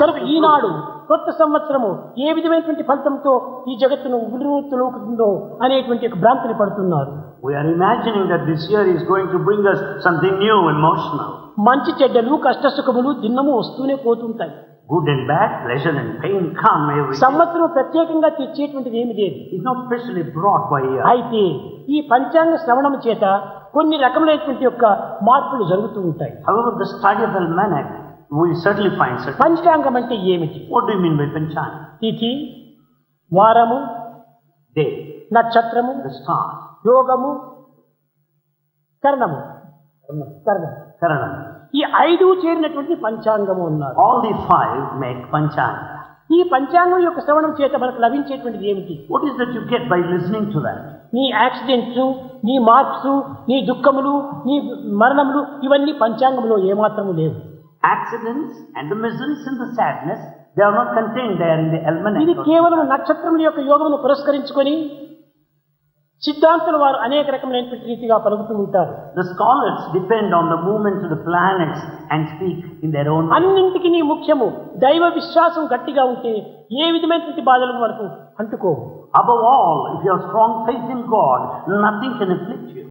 కనుక ఈనాడు కొత్త సంవత్సరము ఏ విధమైనటువంటి ఫలితంతో ఈ జగత్తును ఉగులుతుందో అనేటువంటి ఒక భ్రాంతిని పడుతున్నారు. We are imagining that this year is going to bring us something new, emotional. మంచి చెడ్డలు కష్ట సుఖములు దిన్నము వస్తూనే పోతుంటాయి. Good and bad, pleasure and pain come every day. సంవత్సరం ప్రత్యేకంగా తెచ్చేటువంటిది ఏమి లేదు. It's not specially brought by year. అయితే ఈ పంచాంగ శ్రవణం చేత కొన్ని రకములైనటువంటి యొక్క మార్పులు జరుగుతూ ఉంటాయి. However, the study of almanac, we certainly find certain. పంచాంగం అంటే ఏమిటి? What do you mean by panchanga? తిథి, వారము, Day, నక్షత్రము, the stars, యోగము, కరణము, కరణం. karanam. ఈ 5 చేరినటువంటి పంచాంగము ఉన్నారు. All the 5 make panchanga. ఈ పంచాంగం యొక్క శ్రవణం చేత మనకు లభించేటువంటిది ఏమిటి? What is that you get by listening to that? నీ యాక్సిడెంట్స్, నీ మార్క్స్, నీ దుఃఖములు, నీ మరణములు ఇవన్నీ పంచాంగంలో ఏమాత్రము లేవు. Accidents and the miseries and the sadness, they are not contained there in the almanac. ఇది కేవలం నక్షత్రముల యొక్క యోగమును పురస్కరించుకొని సిద్ధాంతుల వారు అనేక రకమైనటువంటి రీతిగా పలుకుతూ ఉంటారు. The scholars depend on the movements of the planets and speak in their own way. అన్నింటికి నీ ముఖ్యము దైవ విశ్వాసం గట్టిగా ఉంటే ఏ విధమైనటువంటి బాధలకు వరకు అంటుకోవు. Above all, if you have strong faith in God, nothing can afflict you.